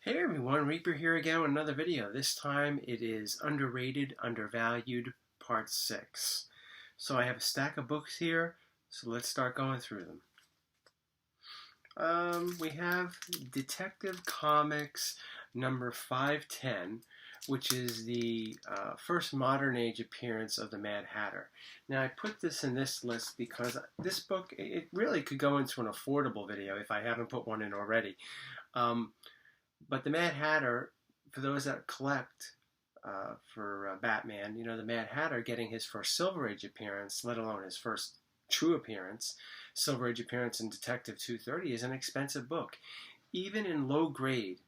Hey everyone, Reaper here again with another video. This time it is Underrated, Undervalued, Part 6. So I have a stack of books here, so let's start going through them. We have Detective Comics number 510, which is the first modern age appearance of the Mad Hatter. Now I put this in this list because this book, it really could go into an affordable video if I haven't put one in already. But the Mad Hatter, for those that collect for Batman, you know, the Mad Hatter getting his first Silver Age appearance, let alone his first true appearance, Silver Age appearance in Detective 230 is an expensive book. Even in low grade,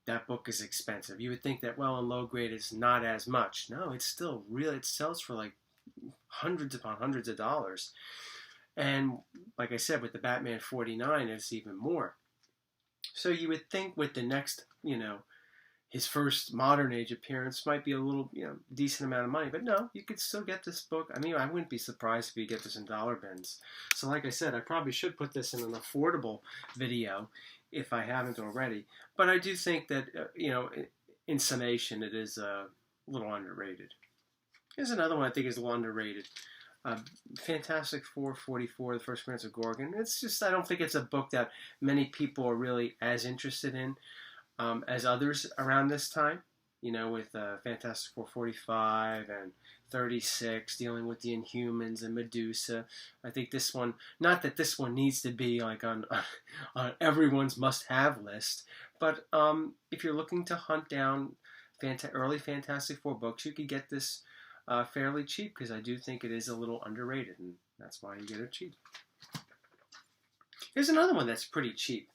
that book is expensive. You would think that, well, in low grade it's not as much. No, it's still real. It sells for like hundreds upon hundreds of dollars. And like I said, with the Batman 49, it's even more. So you would think with the next, his first modern age appearance might be a little, decent amount of money. But no, you could still get this book. I mean, I wouldn't be surprised if you get this in dollar bins. So like I said, I probably should put this in an affordable video if I haven't already. But I do think that, in summation, it is a little underrated. Here's another one I think is a little underrated. Fantastic Four 44, the first appearance of Gorgon. It's just, I don't think it's a book that many people are really as interested in as others around this time. With Fantastic Four 45 and 36, dealing with the Inhumans and Medusa. I think this one, not that this one needs to be like on everyone's must-have list, but if you're looking to hunt down early Fantastic Four books, you could get this fairly cheap, because I do think it is a little underrated, and that's why you get it cheap. Here's another one that's pretty cheap,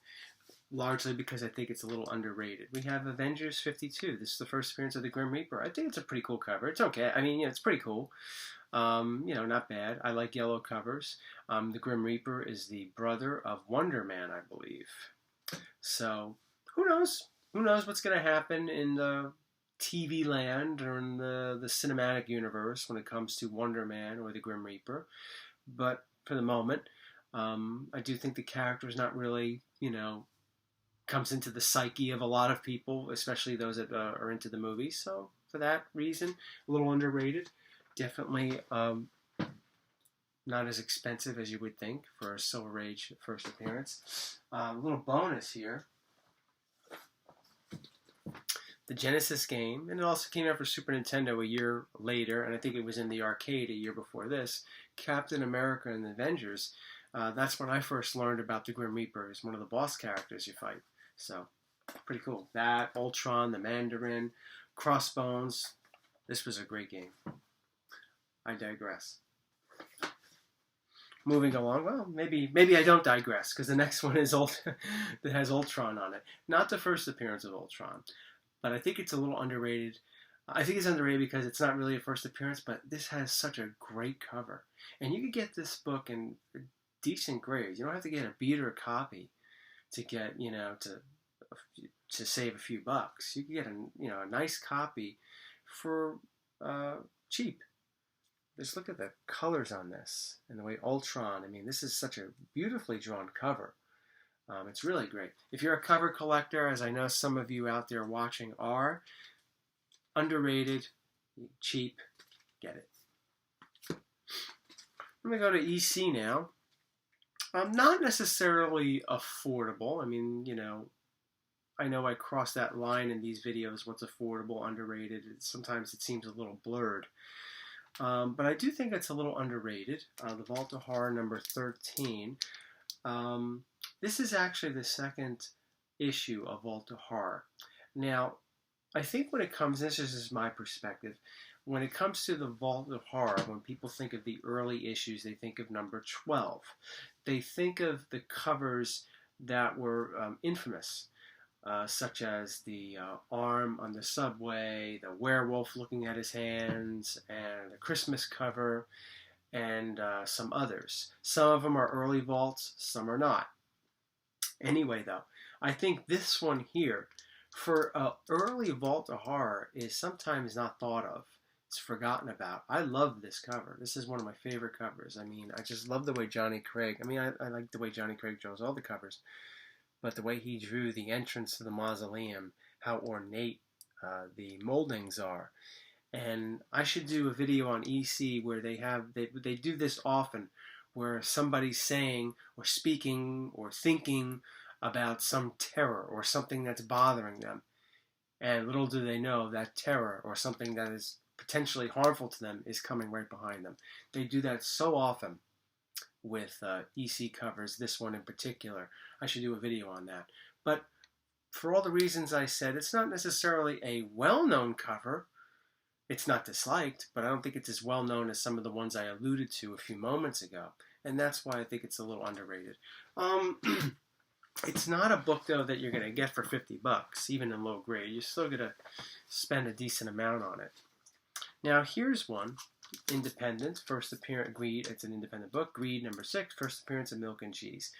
largely because I think it's a little underrated. We have Avengers 52. This is the first appearance of the Grim Reaper. I think it's a pretty cool cover. It's okay. I mean, it's pretty cool. Not bad. I like yellow covers. The Grim Reaper is the brother of Wonder Man, I believe. So, who knows? Who knows what's going to happen in the TV land or in the cinematic universe when it comes to Wonder Man or the Grim Reaper. But for the moment, I do think the character is not really, comes into the psyche of a lot of people, especially those that are into the movies. So for that reason, a little underrated. Definitely not as expensive as you would think for a Silver Age first appearance. A little bonus here. The Genesis game, and it also came out for Super Nintendo a year later, and I think it was in the arcade a year before this, Captain America and the Avengers. That's when I first learned about the Grim Reaper as one of the boss characters you fight. So, pretty cool. That, Ultron, the Mandarin, Crossbones. This was a great game. I digress. Moving along, well, maybe I don't digress, because the next one is that has Ultron on it. Not the first appearance of Ultron, but I think it's a little underrated. I think it's underrated because it's not really a first appearance, but this has such a great cover. And you could get this book in decent grades. You don't have to get a beater copy to get, to save a few bucks. You can get a nice copy for cheap. Just look at the colors on this and the way Ultron, I mean, this is such a beautifully drawn cover. It's really great. If you're a cover collector, as I know some of you out there watching are, underrated, cheap, get it. I'm going to go to EC now. Not necessarily affordable. I mean, I know I cross that line in these videos, what's affordable, underrated. Sometimes it seems a little blurred. But I do think it's a little underrated. The Vault of Horror number 13. This is actually the second issue of Vault of Horror. Now, I think when it comes, this is my perspective, when it comes to the Vault of Horror, when people think of the early issues, they think of number 12. They think of the covers that were infamous, such as the arm on the subway, the werewolf looking at his hands, and the Christmas cover, and some others. Some of them are early vaults, some are not. Anyway, though, I think this one here, for an early Vault of Horror, is sometimes not thought of. It's forgotten about. I love this cover. This is one of my favorite covers. I mean, I just love the way Johnny Craig, I like the way Johnny Craig draws all the covers. but the way he drew the entrance to the mausoleum, how ornate the moldings are. And I should do a video on EC where they do this often, where somebody's saying or speaking or thinking about some terror or something that's bothering them. And little do they know that terror or something that is potentially harmful to them is coming right behind them. They do that so often with EC covers, this one in particular. I should do a video on that. But for all the reasons I said, it's not necessarily a well-known cover. It's not disliked, but I don't think it's as well known as some of the ones I alluded to a few moments ago. And that's why I think it's a little underrated. It's not a book, though, that you're going to get for $50, even in low grade. You're still going to spend a decent amount on it. Now, here's one. Independent, first appearance, Greed. It's an independent book. Greed, number 6, first appearance of Milk and Cheese.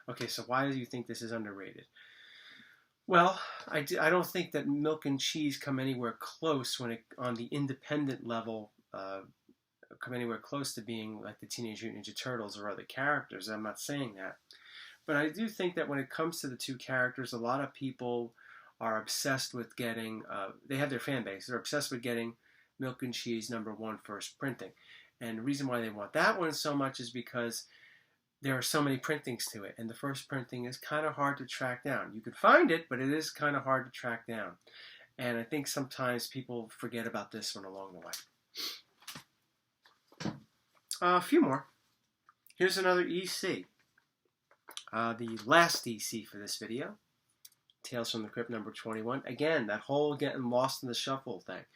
Okay, so why do you think this is underrated? Well, I don't think that Milk and Cheese come anywhere close on the independent level, come anywhere close to being like the Teenage Mutant Ninja Turtles or other characters. I'm not saying that. But I do think that when it comes to the two characters, a lot of people are obsessed with getting, they have their fan base. They're obsessed with getting Milk and Cheese #1 first printing. And the reason why they want that one so much is because there are so many printings to it. And the first printing is kind of hard to track down. You could find it, but it is kind of hard to track down. And I think sometimes people forget about this one along the way. A few more. Here's another EC. The last EC for this video, Tales from the Crypt #21. Again, that whole getting lost in the shuffle thing.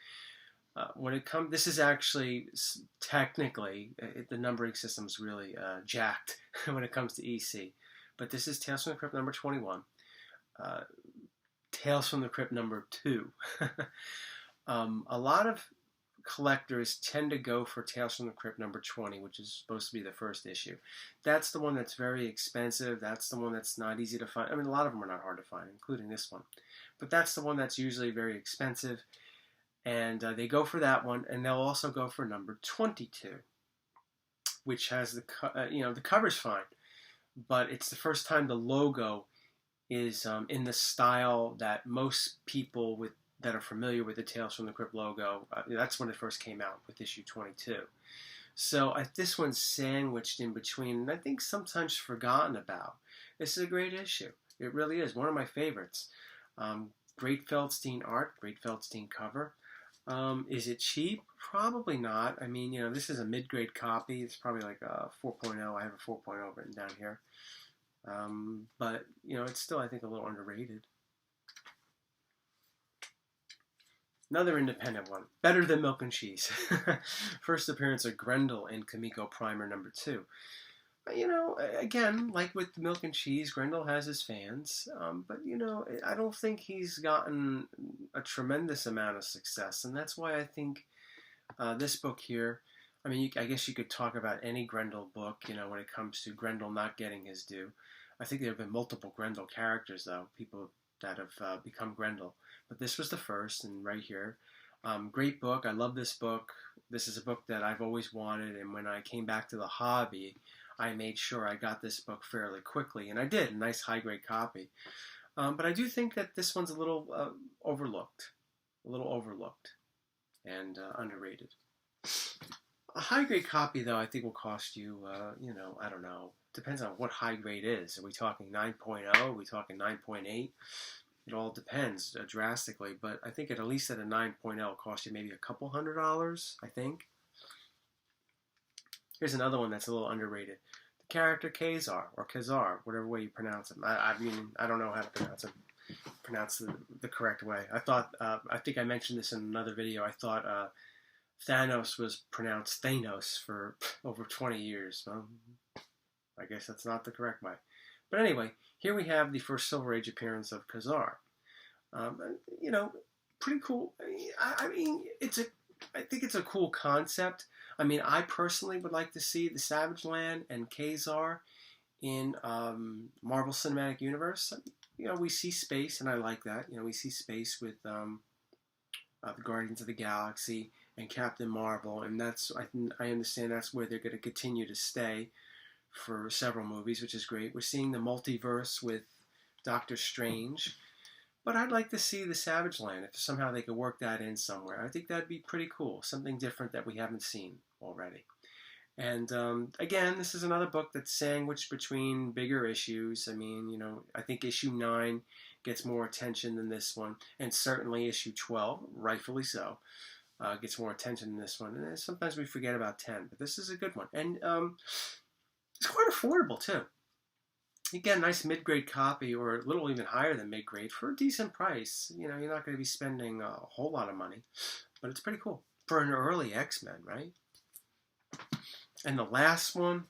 When it comes, this is actually technically the numbering system's really jacked when it comes to EC. But this is Tales from the Crypt #21. Tales from the Crypt #2. A lot of collectors tend to go for Tales from the Crypt #20, which is supposed to be the first issue. That's the one that's very expensive. That's the one that's not easy to find. I mean, a lot of them are not hard to find, including this one. But that's the one that's usually very expensive. And they go for that one, and they'll also go for #22, which has the cover's fine, but it's the first time the logo is in the style that most people that are familiar with the Tales from the Crypt logo. That's when it first came out with issue 22. So this one's sandwiched in between, and I think sometimes forgotten about. This is a great issue. It really is one of my favorites. Great Feldstein art, great Feldstein cover. Is it cheap? Probably not. I mean, this is a mid-grade copy. It's probably like a 4.0. I have a 4.0 written down here. But, it's still, I think, a little underrated. Another independent one. Better than Milk and Cheese. First appearance of Grendel in Kamiko Primer #2. Again, like with Milk and Cheese, Grendel has his fans, but I don't think he's gotten a tremendous amount of success, and that's why I think this book here, I mean, I guess you could talk about any Grendel book, when it comes to Grendel not getting his due. I think there have been multiple Grendel characters, though, people that have become Grendel, but this was the first, and right here. Great book. I love this book. This is a book that I've always wanted, and when I came back to the hobby, I made sure I got this book fairly quickly, and I did, a nice high-grade copy. But I do think that this one's a little overlooked, and underrated. A high-grade copy, though, I think will cost you, I don't know, depends on what high-grade is. Are we talking 9.0? Are we talking 9.8? It all depends drastically, but I think at least at a 9.0, it'll cost you maybe a couple $100, I think. Here's another one that's a little underrated. The character Kazar, or Kazar, whatever way you pronounce him. I mean, I don't know how to pronounce the correct way. I think I mentioned this in another video. I thought Thanos was pronounced Thanos for over 20 years. Well, I guess that's not the correct way. But anyway, here we have the first Silver Age appearance of Kazar. Pretty cool. I think it's a cool concept. I mean, I personally would like to see the Savage Land and Kazar in Marvel Cinematic Universe. We see space, and I like that. We see space with the Guardians of the Galaxy and Captain Marvel, and I understand that's where they're going to continue to stay for several movies, which is great. We're seeing the multiverse with Doctor Strange. But I'd like to see the Savage Land, if somehow they could work that in somewhere. I think that'd be pretty cool. Something different that we haven't seen already. And again, this is another book that's sandwiched between bigger issues. I mean, you know, I think issue 9 gets more attention than this one. And certainly issue 12, rightfully so, gets more attention than this one. And sometimes we forget about 10, but this is a good one. And it's quite affordable, too. You get a nice mid-grade copy, or a little even higher than mid-grade, for a decent price. You know, you're not going to be spending a whole lot of money, but it's pretty cool for an early X-Men, right? And the last one,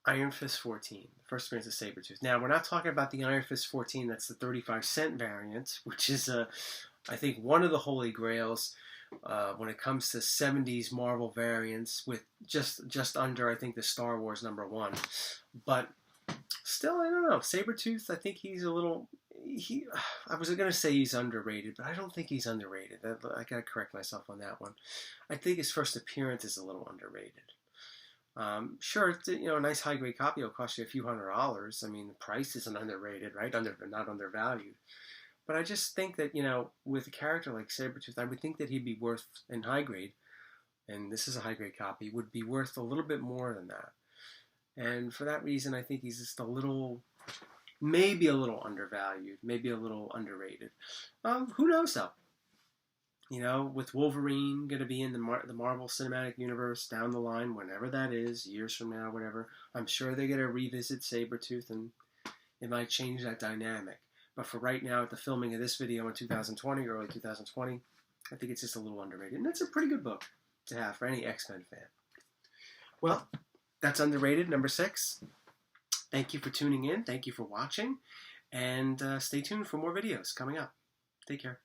Iron Fist 14, the first appearance of Sabretooth. Now, we're not talking about the Iron Fist 14, that's the 35-cent variant, which is, I think, one of the holy grails when it comes to 70s Marvel variants, with just under, I think, the Star Wars #1. But still, I don't know. Sabretooth, I think he's a little... I was going to say he's underrated, but I don't think he's underrated. I got to correct myself on that one. I think his first appearance is a little underrated. Sure, it's, you know, a nice high-grade copy will cost you a few $100s. I mean, the price isn't underrated, right? Not undervalued. But I just think that, you know, with a character like Sabretooth, I would think that he'd be worth, in high grade, and this is a high-grade copy, would be worth a little bit more than that. And for that reason, I think he's just a little... maybe a little undervalued, maybe a little underrated. Who knows, though? You know, with Wolverine going to be in the Marvel Cinematic Universe down the line, whenever that is, years from now, whatever, I'm sure they're going to revisit Sabretooth, and it might change that dynamic. But for right now, at the filming of this video in 2020, early 2020, I think it's just a little underrated. And that's a pretty good book to have for any X-Men fan. Well, that's Underrated, number 6. Thank you for tuning in. Thank you for watching. And stay tuned for more videos coming up. Take care.